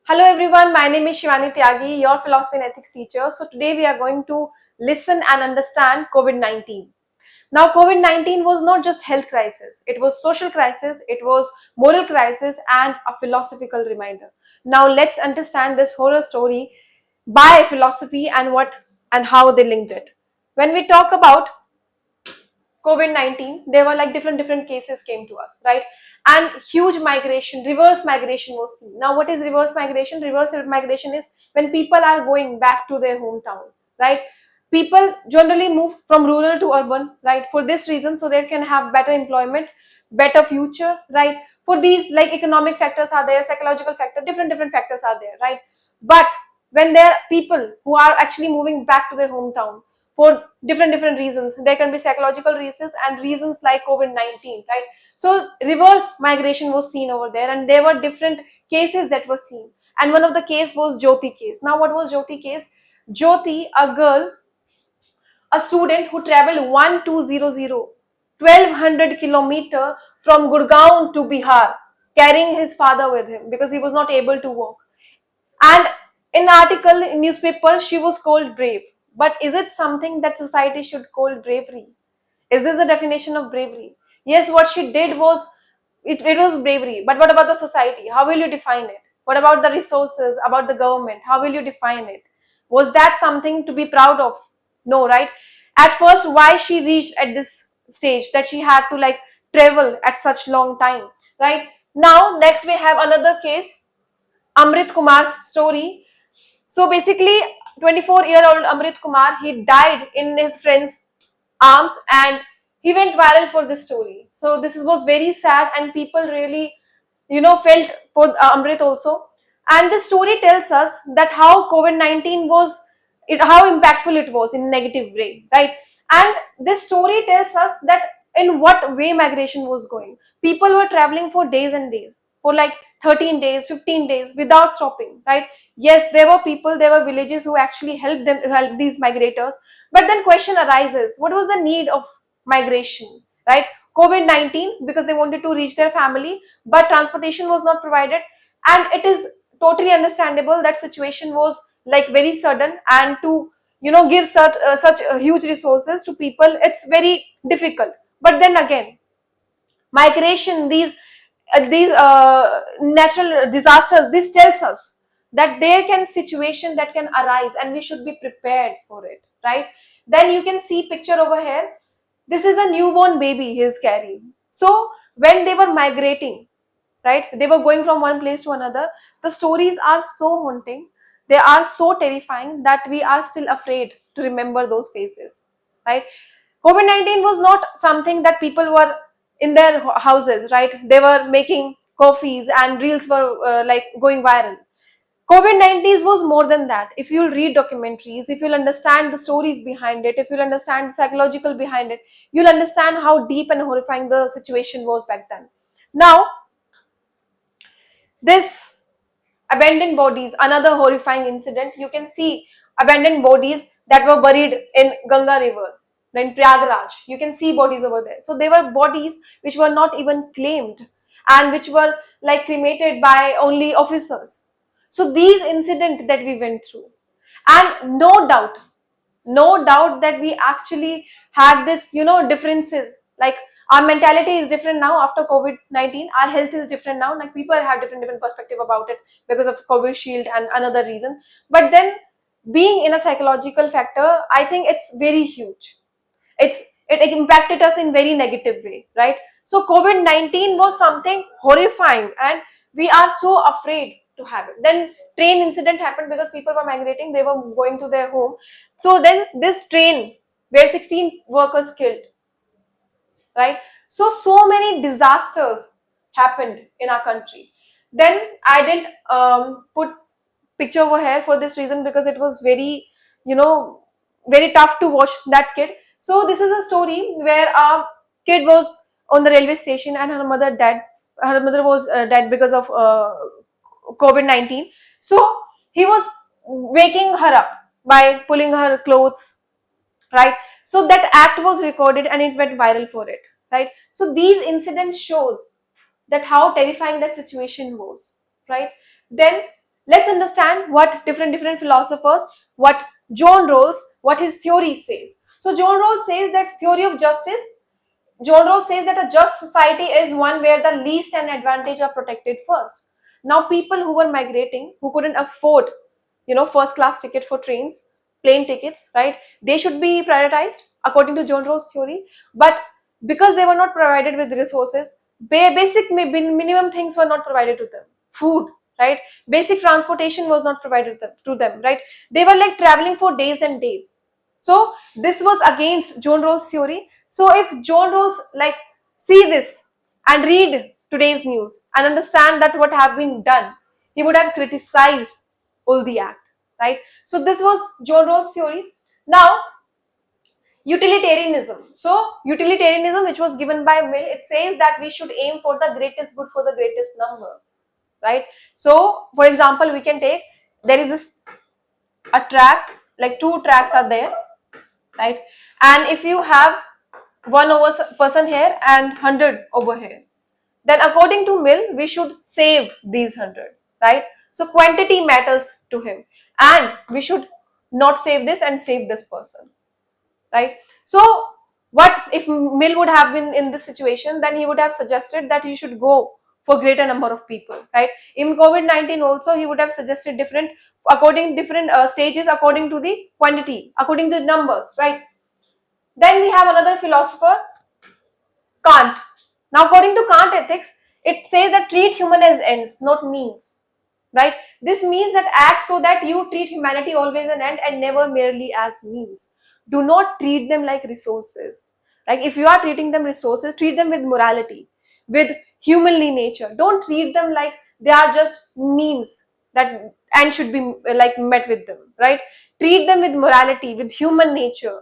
Hello everyone, my name is Shivani Tyagi, your philosophy and ethics teacher. So today we are going to listen and understand COVID-19. Now COVID-19 was not just health crisis, it was social crisis, it was moral crisis and a philosophical reminder. Now let's understand this horror story by philosophy and what and how they linked it. When we talk about COVID-19, there were like different cases came to us, right? And huge migration, reverse migration was seen. Now, what is reverse migration? Reverse migration is when people are going back to their hometown, right? People generally move from rural to urban, right? For this reason, so they can have better employment, better future, right? For these, like economic factors are there, psychological factor, different factors are there, right? But when there are people who are actually moving back to their hometown for different reasons, there can be psychological reasons and reasons like COVID-19, right? So reverse migration was seen over there, and there were different cases that were seen. And one of the case was Jyoti case. Now, what was Jyoti case? Jyoti, a girl, a student who traveled 1200 kilometer from Gurgaon to Bihar, carrying his father with him because he was not able to walk. And in article in newspaper, she was called brave. But is it something that society should call bravery? Is this a definition of bravery? Yes, what she did was it was bravery. But what about the society? How will you define it? What about the resources, about the government? How will you define it? Was that something to be proud of? No, right? At first, why she reached at this stage that she had to like travel at such long time, right? Now, next we have another case, Amrit Kumar's story. So basically, 24-year-old Amrit Kumar, he died in his friend's arms and he went viral for this story. So this was very sad and people really, felt for Amrit also. And this story tells us that how COVID-19 was, how impactful it was in a negative way, right? And this story tells us that in what way migration was going. People were traveling for days and days, for like 13 days, 15 days without stopping, right? Yes, there were people, there were villages who actually helped them, help these migrators. But then question arises, what was the need of migration, right? COVID-19, because they wanted to reach their family, but transportation was not provided. And it is totally understandable that situation was like very sudden, and to give such huge resources to people, it's very difficult. But then again, migration, these natural disasters, this tells us that there can situation that can arise and we should be prepared for it, right? Then you can see picture over here, this is a newborn baby he is carrying. So when they were migrating, right, they were going from one place to another, the stories are so haunting, they are so terrifying that we are still afraid to remember those faces, right? COVID-19 was not something that people were in their houses, right? They were making coffees and reels were like going viral. COVID-19 was more than that. If you'll read documentaries, if you'll understand the stories behind it, if you'll understand the psychological behind it, you'll understand how deep and horrifying the situation was back then. Now, this abandoned bodies, another horrifying incident. You can see abandoned bodies that were buried in Ganga River, in Prayagraj. You can see bodies over there. So they were bodies which were not even claimed and which were like cremated by only officers. So these incidents that we went through, and no doubt that we actually had this, differences. Like our mentality is different now after COVID-19. Our health is different now. Like people have different perspective about it because of COVID shield and another reason. But then being in a psychological factor, I think it's very huge. It impacted us in very negative way, right? So COVID-19 was something horrifying and we are so afraid to have it. Then train incident happened because people were migrating, they were going to their home. So then this train where 16 workers killed, right? So many disasters happened in our country. Then I didn't put picture over here for this reason because it was very, you know very tough to watch that kid. So this is a story where a kid was on the railway station and her mother was dead because of COVID-19. So he was waking her up by pulling her clothes, right? So that act was recorded and it went viral for it, right? So these incidents shows that how terrifying that situation was, right? Then Let's understand what different philosophers, what John Rawls, what his theory says. So John Rawls says that theory of justice. John Rawls says that a just society is one where the least and advantage are protected first. Now, people who were migrating, who couldn't afford, first class ticket for trains, plane tickets, right? They should be prioritized according to John Rawls' theory. But because they were not provided with resources, basic minimum things were not provided to them. Food, right? Basic transportation was not provided to them, right? They were like traveling for days and days. So this was against John Rawls' theory. So if John Rawls like see this and read today's news and understand that what have been done, he would have criticized all the act, right? So this was John Rawls' theory. Now, utilitarianism. So utilitarianism, which was given by Mill, it says that we should aim for the greatest good for the greatest number, right? So, for example, we can take, there is this a track, like two tracks are there, right? And if you have one over person here and 100 over here, then according to Mill, we should save these 100, right? So quantity matters to him, and we should not save this and save this person, right? So what if Mill would have been in this situation? Then he would have suggested that you should go for greater number of people, right? In COVID-19 also, he would have suggested different stages according to the quantity, according to the numbers, right? Then we have another philosopher, Kant. Now, according to Kant ethics, it says that treat human as ends, not means. Right? This means that act so that you treat humanity always an end and never merely as means. Do not treat them like resources. Like if you are treating them resources, treat them with morality, with humanly nature. Don't treat them like they are just means that and should be like met with them. Right? Treat them with morality, with human nature.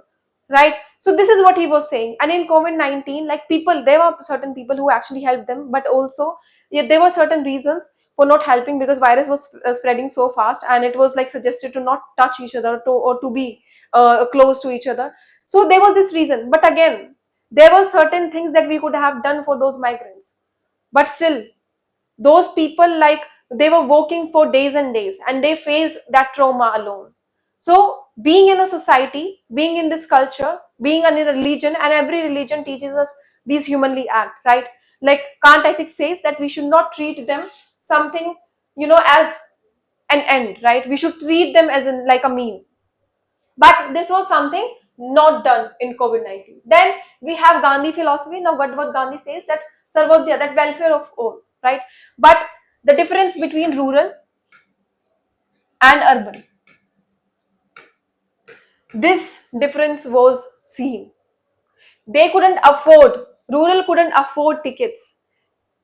Right? So this is what he was saying. And in COVID-19, like people, there were certain people who actually helped them, but also there were certain reasons for not helping because virus was spreading so fast, and it was like suggested to not touch each other or to be close to each other. So there was this reason. But again, there were certain things that we could have done for those migrants. But still, those people, like they were working for days and days and they faced that trauma alone. So being in a society, being in this culture, being in a religion, and every religion teaches us these humanly act, right? Like Kant ethics says that we should not treat them something, as an end, right? We should treat them as in like a mean. But this was something not done in COVID-19. Then we have Gandhi philosophy. Now what Gandhi says, that sarvodaya, that welfare of all, right? But the difference between rural and urban, this difference was seen. They couldn't afford, rural couldn't afford tickets.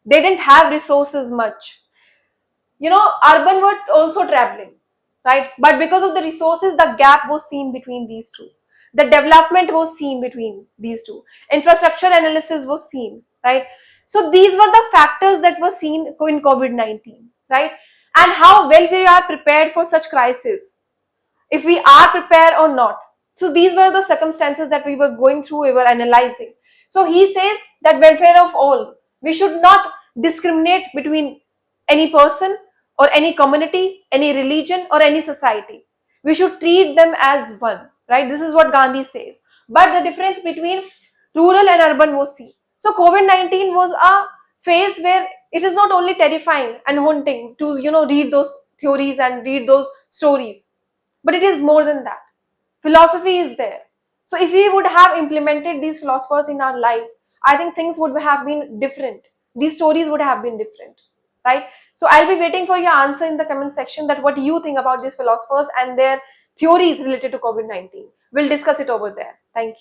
They didn't have resources much. Urban were also traveling, right? But because of the resources, the gap was seen between these two. The development was seen between these two. Infrastructure analysis was seen, right? So these were the factors that were seen in COVID-19, right? And how well we are prepared for such crisis, if we are prepared or not. So these were the circumstances that we were going through, we were analyzing. So he says that welfare of all, we should not discriminate between any person or any community, any religion or any society. We should treat them as one, right? This is what Gandhi says. But the difference between rural and urban was seen. So COVID-19 was a phase where it is not only terrifying and haunting to, read those theories and read those stories, but it is more than that. Philosophy is there. So if we would have implemented these philosophers in our life, I think things would have been different. These stories would have been different, right? So I'll be waiting for your answer in the comment section, that what you think about these philosophers and their theories related to COVID-19. We'll discuss it over there. Thank you.